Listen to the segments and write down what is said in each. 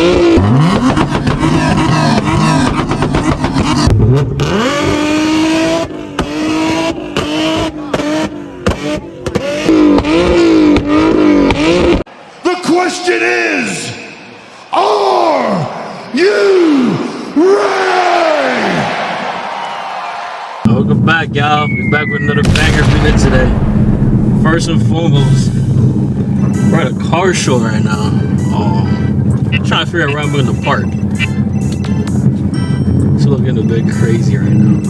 The question is, are you ready? Welcome back, y'all. We're back with another banger video today. First and foremost, we're at a car show right now. I'm trying to figure out where I'm going to park. It's looking a bit crazy right now.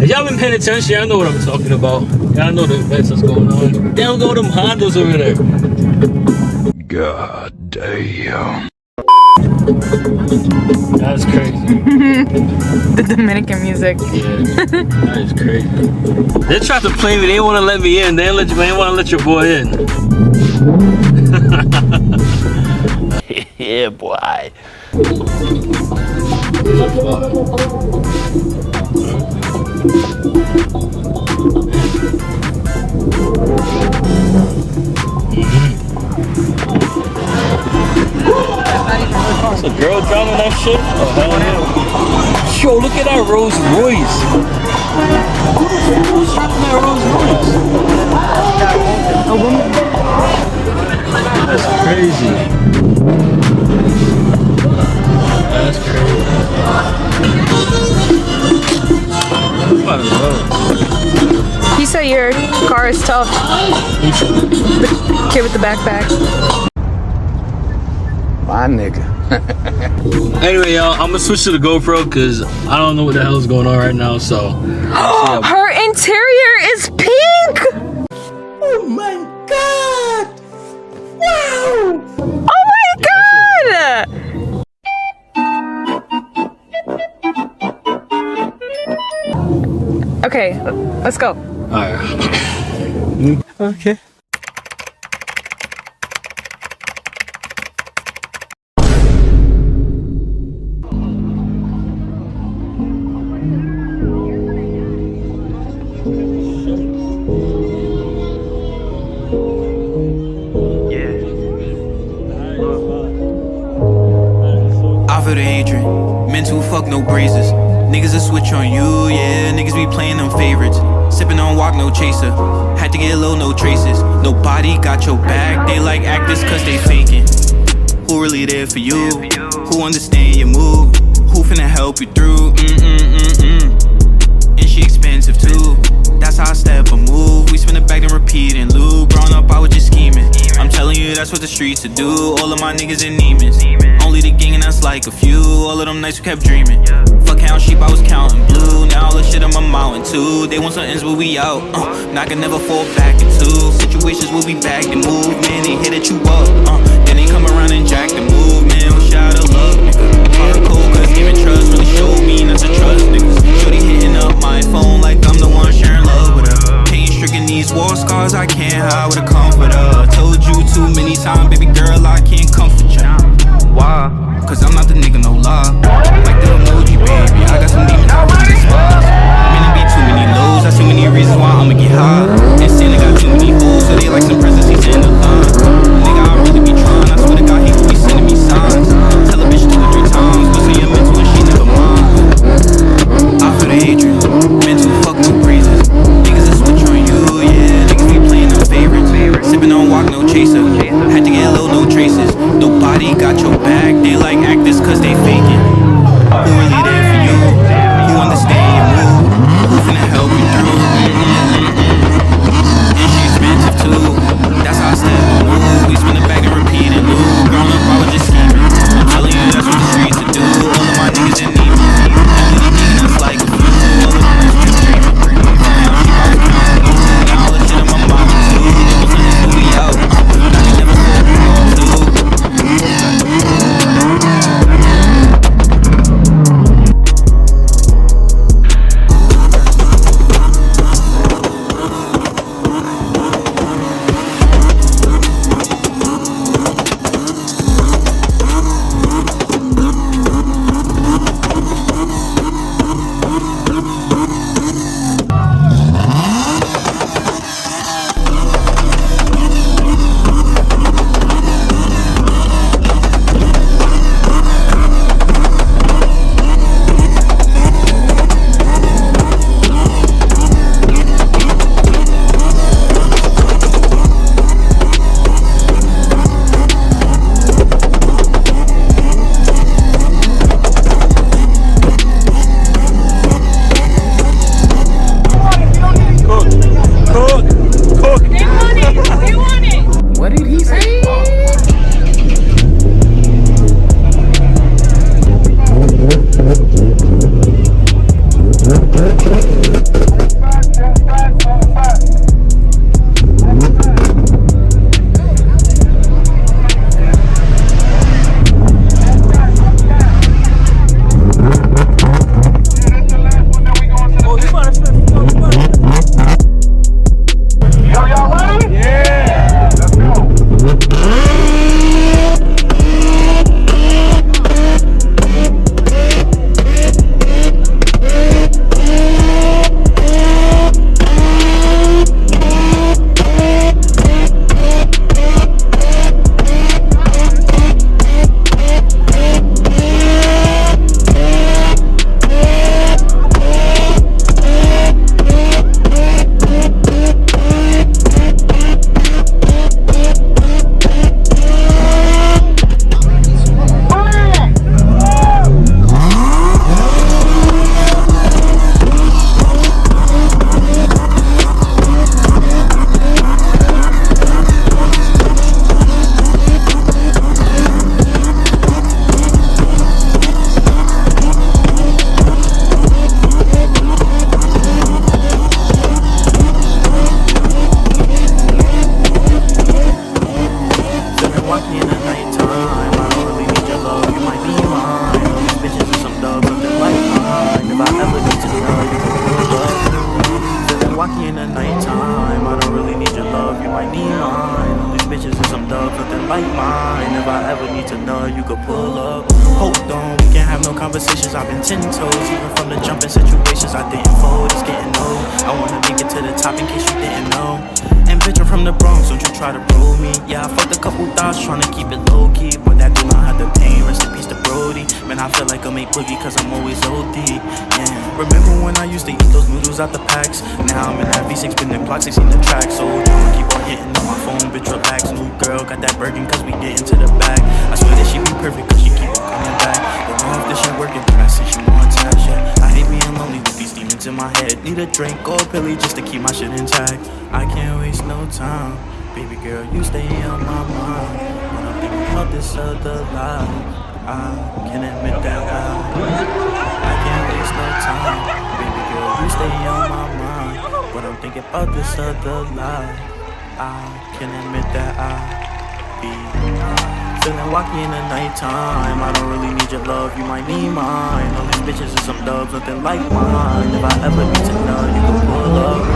If y'all been paying attention, y'all know what I'm talking about. Y'all know the events that's going on. Damn, go them Hondas over there. God damn. That's crazy. The Dominican music. Yeah, that is crazy. They tried to play me. They didn't want to let me in. They didn't want to let your boy in. Yeah, boy. It's a girl driving that shit? Oh, hell yeah. Yo, look at that Rolls Royce. Who the fuck was driving that Rolls Royce? A woman? That's crazy. That's crazy. He said your car is tough. The kid with the backpack. My nigga. Anyway, y'all, I'm gonna switch to the GoPro because I don't know what the hell is going on right now. So, Her interior is pink. Oh my god! Wow! Oh my god! Okay, let's go. all right. Okay. Mental fuck no braces. Niggas a switch on you, yeah. Niggas be playing them favorites. Sipping on walk, no chaser. Had to get low, no traces. Nobody got your back. They like actors cause they faking. Who really there for you? Who understand your move? Who finna help you through? And she expensive too. That's how I step or move. We spin it back and repeat and loop. Growing up, I was just scheming. I'm telling you, that's what the streets to do. All of my niggas in Neiman's. Only the gang and that's like a few. All of them nights we kept dreaming. Fuck count sheep, I was counting blue. Now all the shit on my mountain too. They want some ends, but we out. And I can never fall back into situations where we back and move. Man, they hit at you up. Then they come around and jack the move. Man, wish I had a luck, nigga. Hard cold, cause giving trust really showed me not to trust niggas. Shorty hitting up my phone like I'm the one sharing love with her. Pain stricken these war scars, I can't hide with a comforter. Told you too many times, baby girl, I can't comfort you. Why? Cause I'm not the nigga, no lie. Like the emoji, baby, I got some demons, I really despise. Man, it be too many lows, that's too many reasons why I'ma get high. And Santa got too many hoes, so they like some presents, he's in the line. Nigga, I really be trying, I swear to God, he could be sending me signs. Tell a bitch 2 or 3 times, but say you're mental and she never mind. I feel the hatred, mental fuck no praises. Niggas a switch on you, yeah, niggas be playing them favorites. Sipping on walk, no chaser. Had to get low, no traces. Nobody got your back. They like actors cause they faking. Who really there for you? Who understand your move? Who finna help you through? And she expensive too. That's how I step and move. We spin it back and repeat and move. Growing up, I was just scheming. I'm telling you, that's what the streets to do. All of my niggas in need me. Only the nigga that's like a few. All of them is just dreaming. Now she always counting blue. Now all the shit on my mama too. They was on this movie out. I can never fall back too. walking in the nighttime. I don't really need your love, you might be mine. All these bitches are some dogs, something like mine. If I ever need to know, you can pull up. Feeling walking in the nighttime. I don't really need your love, you might need mine. All these bitches are some dogs, something like mine. If I ever need to know, you could pull up. Hold on, we can't have no conversations. I've been 10 toes, even from the jumping situations. I didn't fold, it's getting old. I wanna make it to the top in case you didn't know. And bitch, I'm from the Bronx, don't you try to roll me. Yeah, I fucked a couple thoughts trying to keep it low-key, but that do not have the pain, rest in peace to Brody. Man, I feel like I make boogie cause I'm always OD. Yeah, remember when I used to eat those noodles out the packs? Now I'm in that V6, spinning blocks, 16 the track. So I'ma keep on hitting on my phone, bitch, relax. New girl, got that Birkin cause we get into the bag. I swear that she be perfect cause she keep on coming back. Don't know if this shit working, but I see she wants that shit. I hate being lonely with these demons in my head. Need a drink or a pilly just to keep my shit intact. I can't waste no time, baby girl, you stay on my mind. When I'm thinking about this other life, I can admit that I can't waste no time, baby girl, you stay on my mind. When I'm thinking about this other life, I can admit that I be feeling walky in the nighttime. I don't really need your love, you might need mine. All these bitches are some dogs, nothing like mine. If I ever need to know, you can pull up.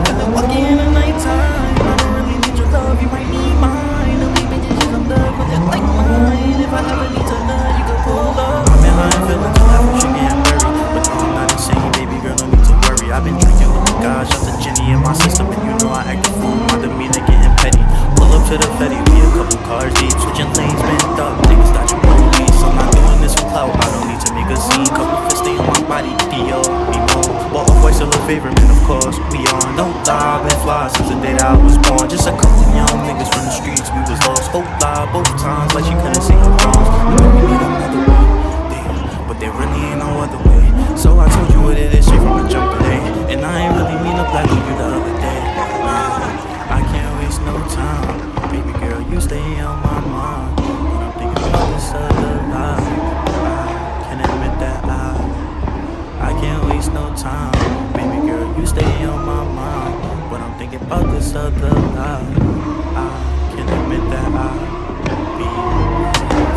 Feeling walky in the nighttime. I don't really need your love, you might need mine. All these bitches are some dogs, nothing like mine. If I ever need to know, you can pull up. I'm in high feelings, I wish you getting buried. But no, I'm not insane, baby girl, no need to worry. I've been drinking with the guys, shot the Jenny in my system, and you know I act a fool. My demeanor getting petty. Pull up to the Fetty, we a couple cars deep, switching lanes, bent up, niggas thought you police. I'm not doing this for clout, I don't need to make a scene. Couple fists stay on my body, Dio, Nemo. But a voice of a favorite man, of course, we on. No lie, been fly since the day that I was born. Just a couple young niggas from the streets, we was lost. Hope lie, both times, like she couldn't see her wrongs. You know we need another way, damn, but there really ain't no other way. So I told you what it is, straight from the jump today. And I ain't really mean to black on you the other day. I can't waste no time, baby girl, you stay on my mind. When I'm thinking about this other life, I can admit that I can't waste no time, baby girl, you stay on my mind. When I'm thinking about this other life, I can admit that I be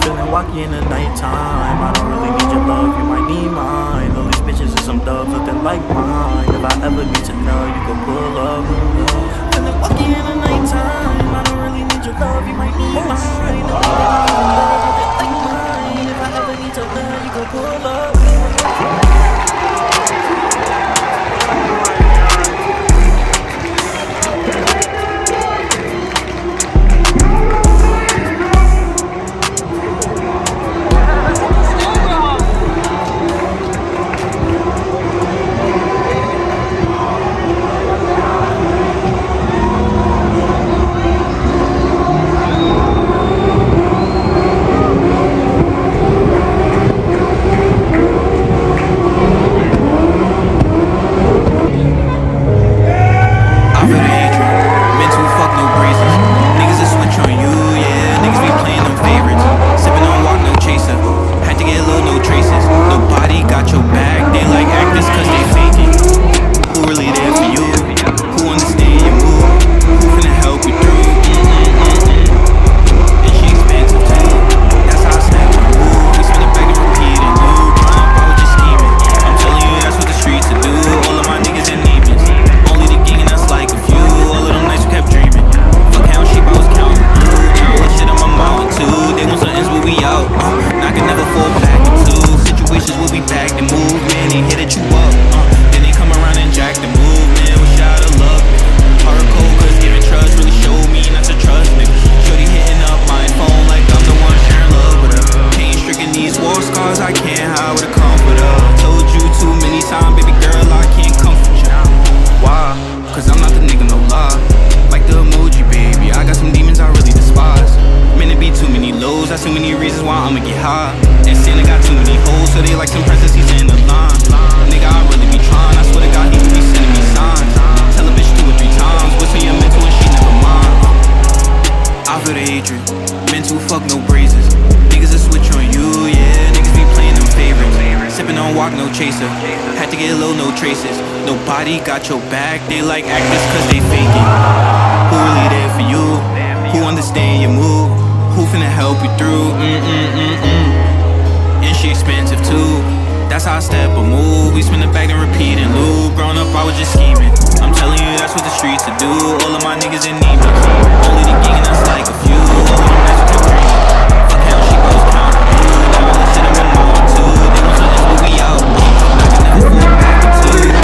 feeling walky in the nighttime. I don't really need your love, you might need mine. All these bitches are some dogs, nothing like mine. If I ever need to know, you can pull up. Feeling walky in the nighttime. I don't really need your love, you might need mine. All these bitches are some dogs, nothing like mine. If I ever need to know, you can pull up. Chaser, had to get low, no traces. Nobody got your back, they like actors cause they faking. Who really there for you? Who understand your move? Who finna help you through? And she expensive too. That's how I step or move. We spin the bag and repeat and loop. Growing up, I was just scheming. I'm telling you, that's what the streets to do. All of my niggas in need me. Only the gang and that's like a few. All of them that's what they dream. Fuck how she goes count. Now all this shit I'm in on too. They gon' tell us what we out. I can never fall back into.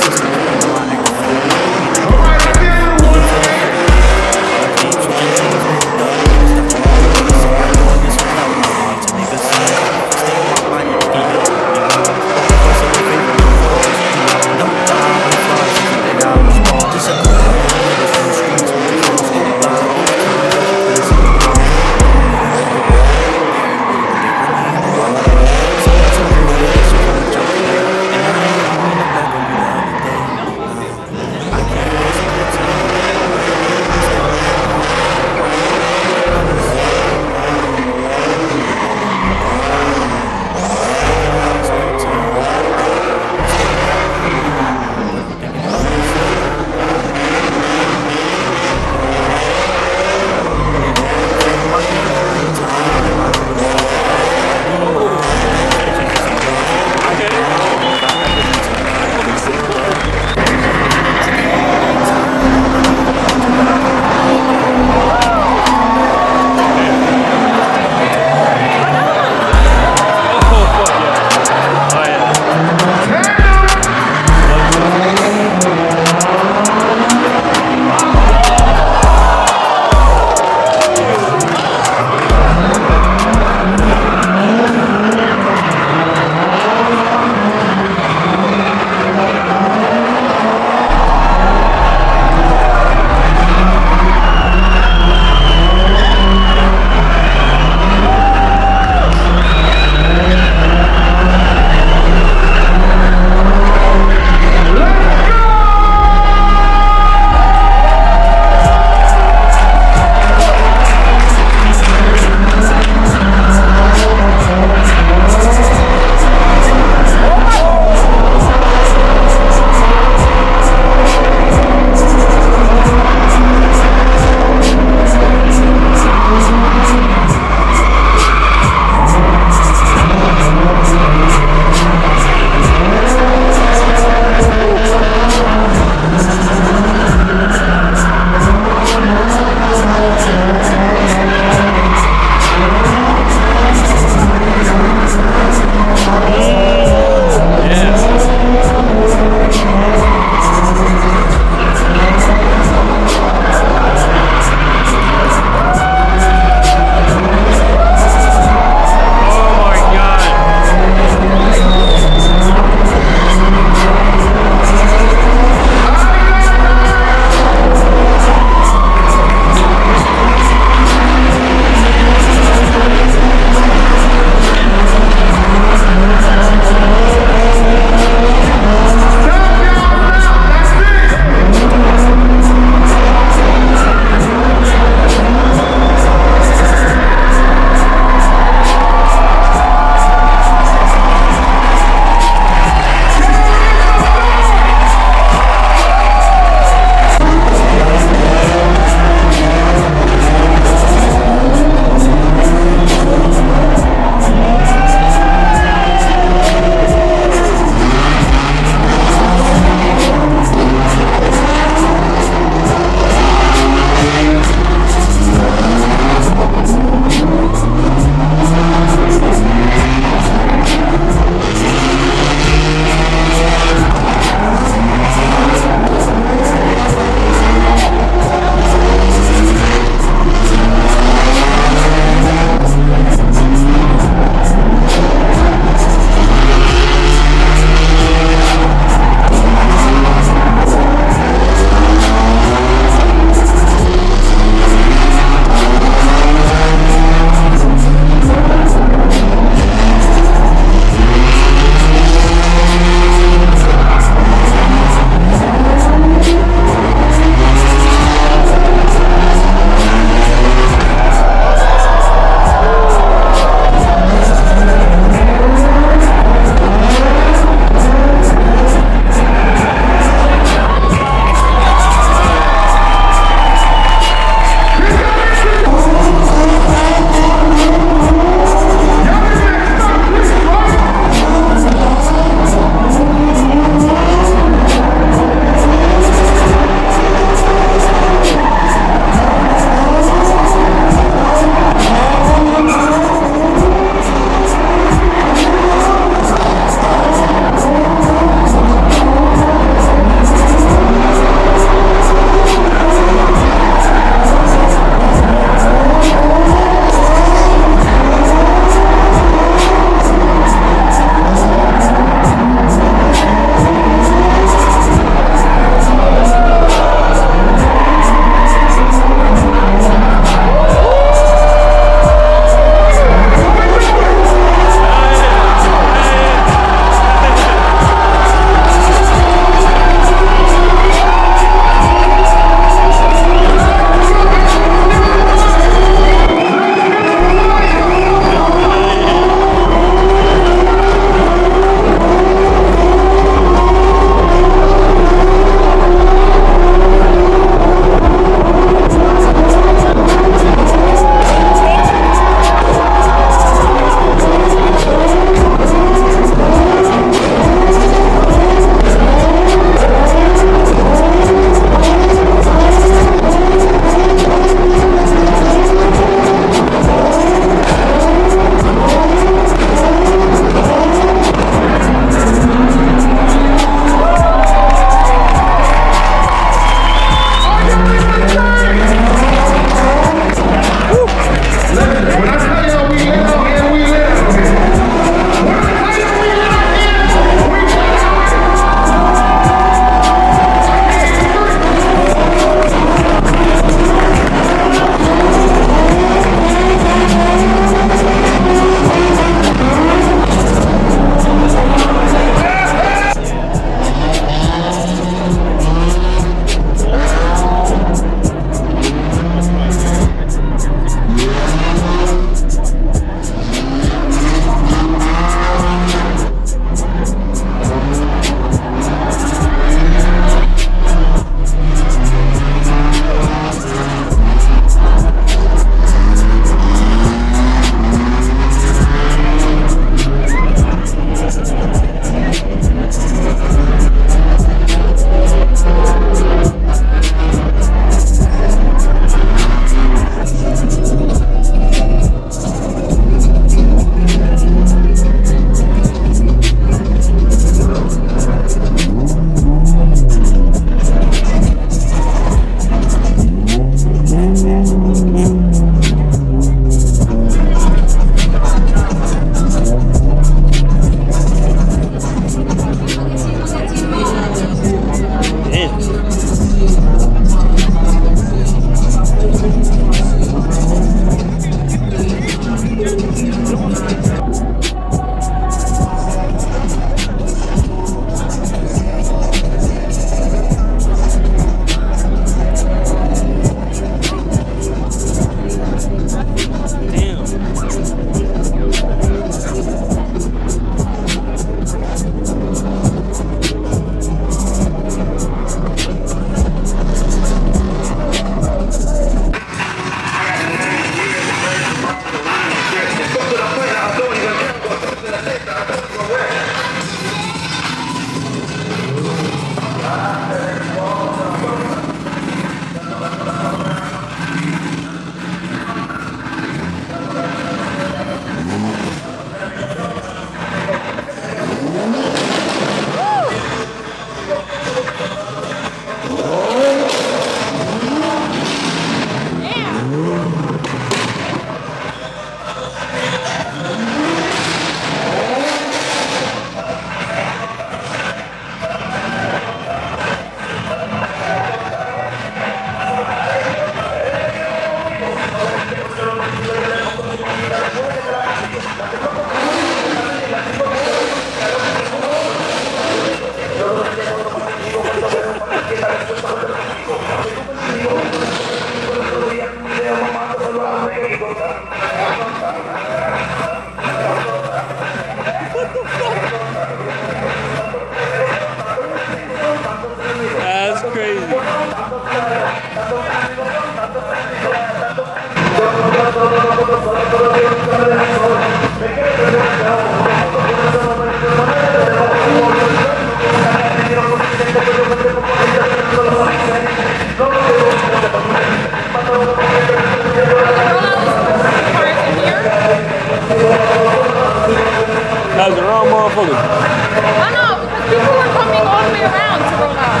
Oh no, because people were coming all the way around to roll out.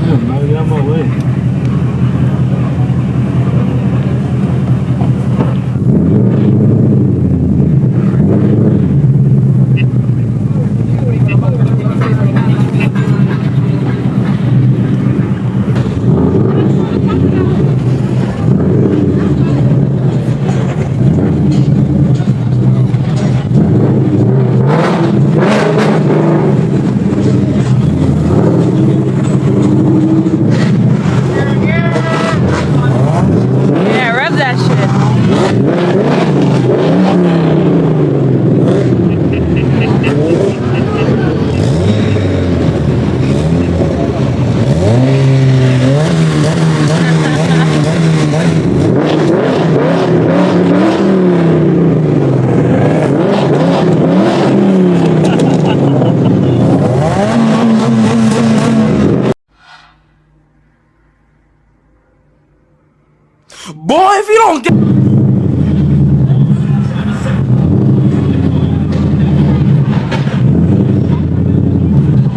Damn, now get out of my way. Yeah, rev that shit. Boy, if you don't get.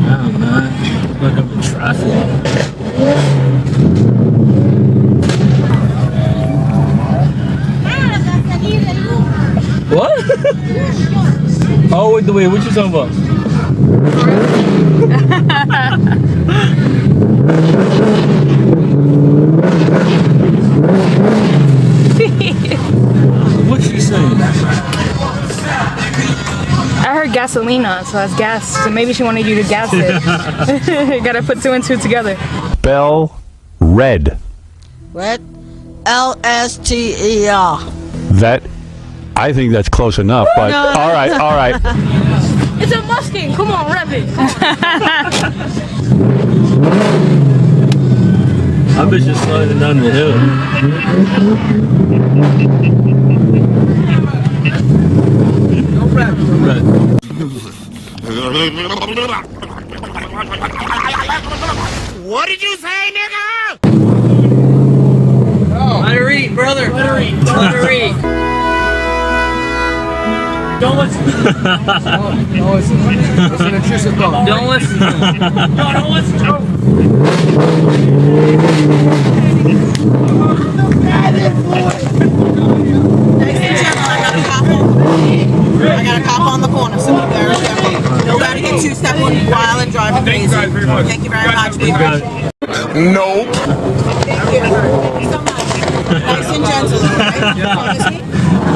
Wow, man. Look, I'm in traffic. What? Oh, wait, what you talking about? What's she saying? I heard gasolina, so that's gas. So maybe she wanted you to gas it. Gotta put two and two together. Bell red. Red? L-S-T-E-R. That, I think that's close enough, but No. all right. It's a Mustang. Come on, rev it. I bet you're sliding down the hill. Right. What did you say, nigga? Let her eat, brother. Let her eat. Let her eat. Don't listen. It's an intrusive thought. Don't listen. No, don't listen. I got a cop on the corner, so be very careful. Nobody get two-step on you while and driving crazy. Thank you very much. Be Got it. Nope. Thank you so much. Nice and gentle, right? Promise me?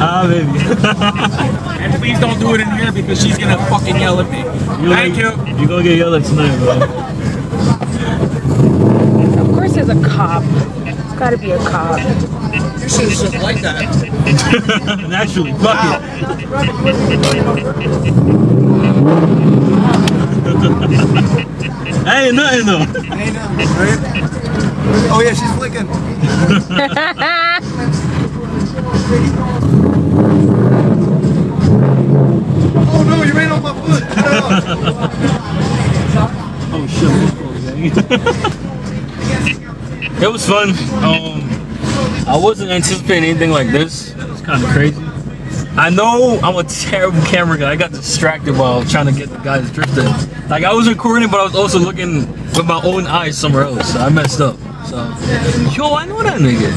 Ah, baby. And please don't do it in here because she's gonna fucking yell at me. Thank you. You're gonna get yelled at tonight, bro. Of course there's a cop. It's gotta be a cop. You should have just like that. Naturally, fuck it. Ain't nothing though. Ain't nothing, right? Oh yeah, she's flicking. Oh no, you ran off my foot. Oh shit. It was fun. I wasn't anticipating anything like this. It was kind of crazy. I know I'm a terrible camera guy. I got distracted while trying to get the guys drifting. Like I was recording, but I was also looking with my own eyes somewhere else. So I messed up. So, yo, I know that nigga.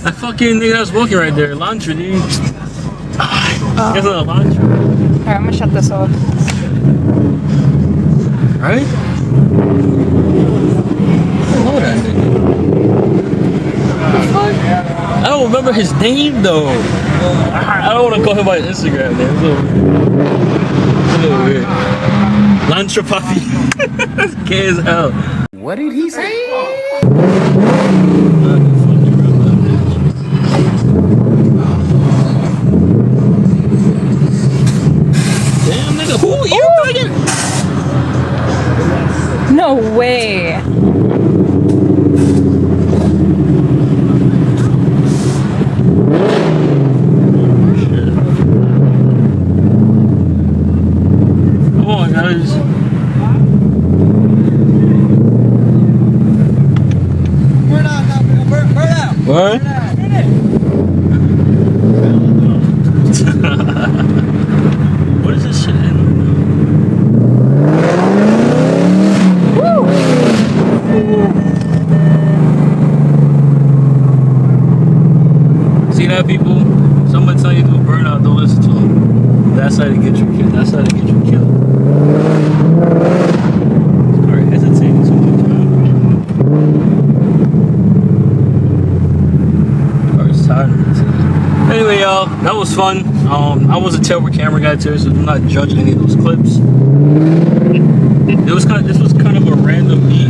That fucking nigga that was walking right there, Lantra, dude. Guess what, Lantra? Alright, I'm gonna shut this off. Right? I know that nigga. I don't remember his name though. I don't want to call him by his Instagram name. It's a little weird. Lantra Puffy. That's gay as hell. What did he say? Damn nigga, who are you thinking? No way. Come on, guys. What? That's how they get you killed. That's how they get you killed. Alright, hesitating too much, man. Car's tired of it. Anyway, y'all, that was fun. I was a terrible camera guy too, so do not judge any of those clips. This was kind of a random beat,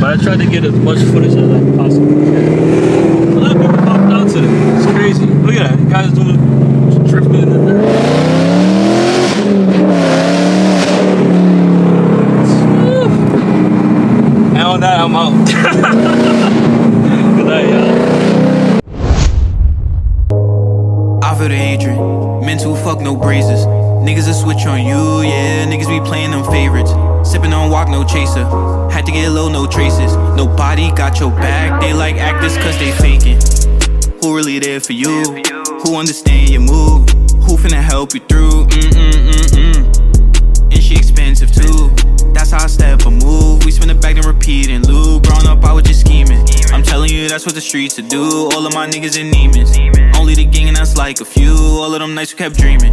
but I tried to get as much footage as I possibly can. A lot of people popped out today. It's crazy. Look at that. The guy's doing drifting in the dirt. And on that, I'm out. Good night, y'all. Off of the Adrian, mental fuck no brazers. Niggas a switch on you, yeah. Niggas be playing them favorites. Sipping on walk, no chaser. Had to get low, no traces. Nobody got your back. They like actors cause they faking. Who really there for you? Who understand your move? Who finna help you through? And she expensive too. That's how I step or move. We spin it back and repeat and loop. Growing up, I was just scheming. I'm telling you, that's what the streets to do. All of my niggas in demons. Only the gang and that's like a few. All of them nights we kept dreaming.